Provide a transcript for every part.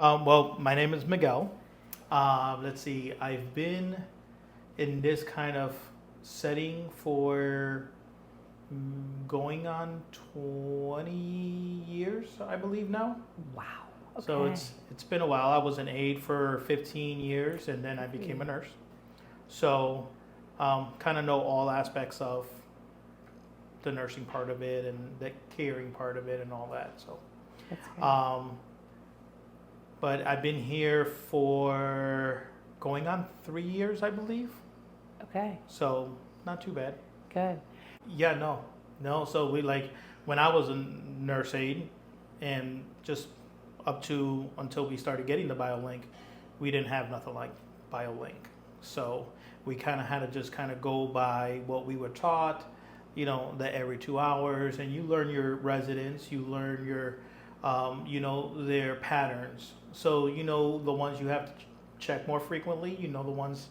Well, my name is Miguel. Let's see, I've been in this kind of setting for going on 20 years, I believe now. Wow. So Okay. it's been a while. I was an aide for 15 years, and then I became a nurse. So kind of know all aspects of the nursing part of it and the caring part of it and all that. So. That's great. Um, but I've been here for going on 3 years, I believe. Okay. So not too bad. Good. Yeah, no. So we when I was a nurse aide, and just up to until we started getting the BioLink, we didn't have nothing like BioLink. So we kind of had to just kind of go by what we were taught, that every 2 hours, and you learn your residents, you learn your, their patterns. So the ones you have to check more frequently, the ones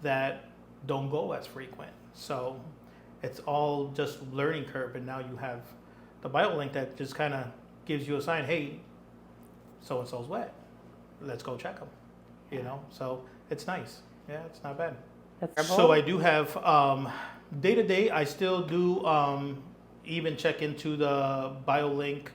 that don't go as frequent. So it's all just learning curve, and now you have the BioLink that just kind of gives you a sign, hey, so and so's wet, let's go check them. So it's nice. Yeah, it's not bad. That's So I do have day to day. I still do even check into the BioLink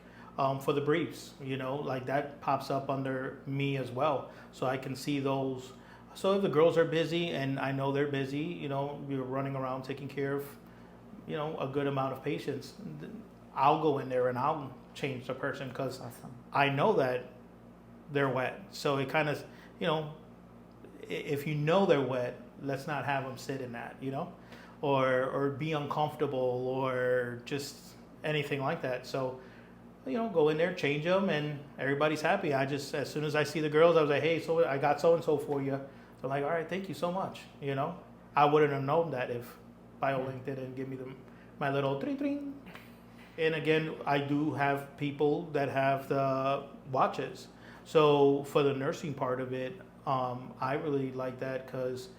for the briefs. Like that pops up under me as well, so I can see those. So if the girls are busy and I know they're busy, we're running around taking care of, a good amount of patients. I'll go in there and I'll change the person because awesome. I know that they're wet. So it kind of, if they're wet, let's not have them sit in that, or be uncomfortable or just anything like that. So, go in there, change them, and everybody's happy. As soon as I see the girls, I was like, hey, so I got so and so for you. So I'm like, all right, thank you so much. I wouldn't have known that if BioLink didn't give me my little tring tring. And again, I do have people that have the watches. So for the nursing part of it, I really like that because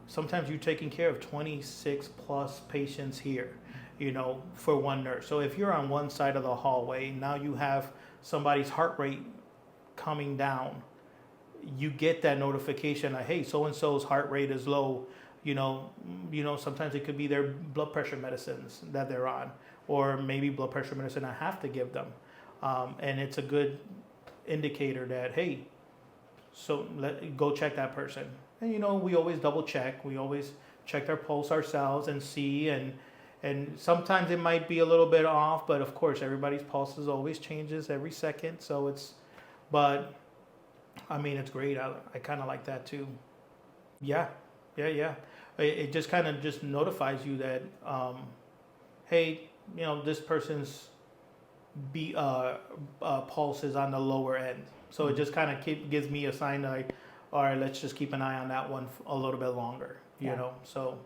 sometimes you're taking care of 26 plus patients here, for one nurse. So if you're on one side of the hallway, now you have somebody's heart rate coming down. You get that notification that, hey, so and so's heart rate is low. Sometimes it could be their blood pressure medicines that they're on, or maybe blood pressure medicine I have to give them. And it's a good indicator that, hey, so go check that person. And we always double check. We always check their pulse ourselves and see, and sometimes it might be a little bit off, but of course everybody's pulses always changes every second. So but I mean, it's great. I kind of like that too. Yeah. It just kind of just notifies you that, hey, this person's pulse is on the lower end. So it just kind of gives me a sign like, all right, let's just keep an eye on that one a little bit longer. So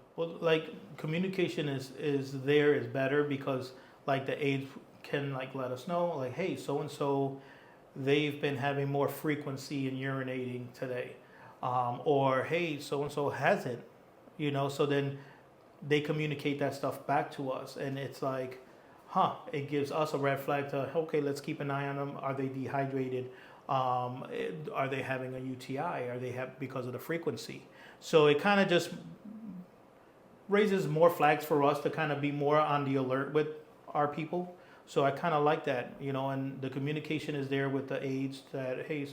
communication is better because like the aides can like let us know like, hey, so and so, they've been having more frequency in urinating today, or hey, so and so hasn't. So then they communicate that stuff back to us, and it's like, it gives us a red flag to, okay, let's keep an eye on them. Are they dehydrated? Are they having a UTI? Are they because of the frequency? So it kind of just raises more flags for us to kind of be more on the alert with our people. So I kind of like that, and the communication is there with the aides that, hey,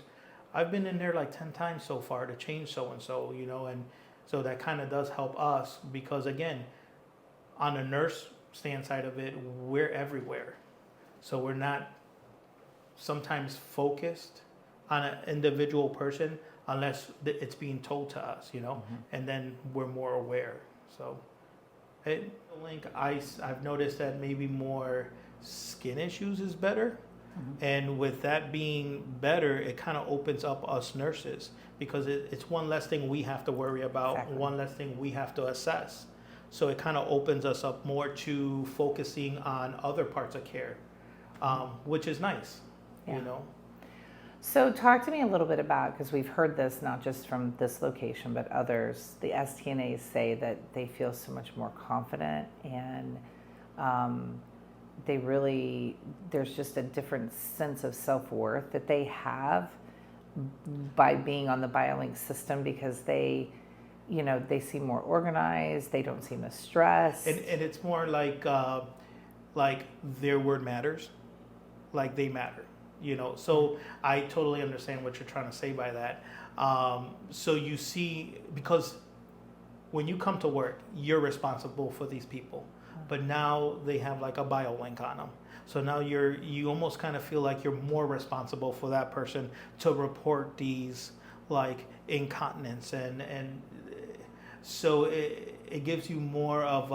I've been in there like 10 times so far to change so-and-so, and so that kind of does help us because, again, on the nurse stand side of it, we're everywhere. So we're not sometimes focused on an individual person unless it's being told to us, and then we're more aware. So I've noticed that maybe more skin issues is better. And with that being better, it kind of opens up us nurses because it's one less thing we have to worry about, exactly. One less thing we have to assess. So it kind of opens us up more to focusing on other parts of care, which is nice, So talk to me a little bit about, because we've heard this not just from this location, but others, the STNAs say that they feel so much more confident and there's just a different sense of self-worth that they have by being on the BioLink system because they, they seem more organized, they don't seem as stressed. And it's more like their word matters, like they matter, So I totally understand what you're trying to say by that. So you see, because when you come to work, you're responsible for these people, but now they have like a BioLink on them. So now you almost kind of feel like you're more responsible for that person to report these like incontinence and so it gives you more of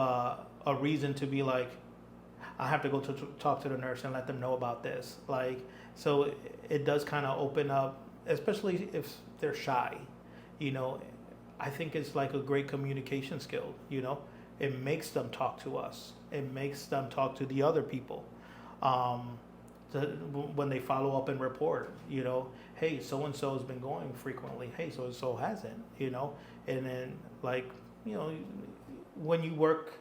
a reason to be like, I have to go to talk to the nurse and let them know about this. Like, so it does kind of open up, especially if they're shy, I think it's like a great communication skill, It makes them talk to us. It makes them talk to the other people. When they follow up and report, hey, so-and-so has been going frequently. Hey, so-and-so hasn't, And then, like, when you work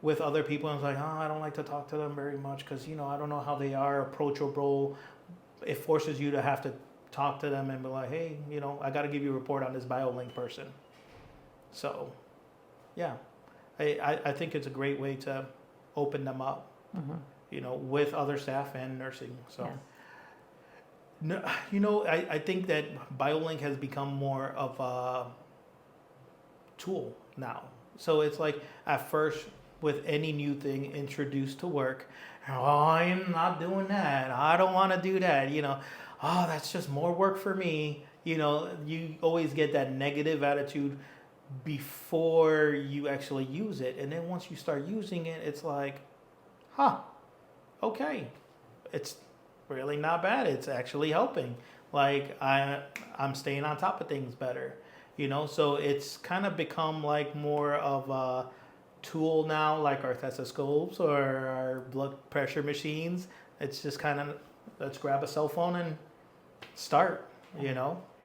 with other people, and it's like, I don't like to talk to them very much because, I don't know how they are approachable. It forces you to have to talk to them and be like, hey, I got to give you a report on this BioLink person. So, yeah, I think it's a great way to open them up, with other staff and nursing. So, yeah. No, I think that BioLink has become more of a tool now. So it's like at first with any new thing introduced to work, I'm not doing that. I don't want to do that. That's just more work for me. You always get that negative attitude before you actually use it. And then once you start using it, it's like, okay, it's really not bad. It's actually helping. Like I'm staying on top of things better, So it's kind of become like more of a tool now, like our stethoscopes or our blood pressure machines. It's just kind of, let's grab a cell phone and start,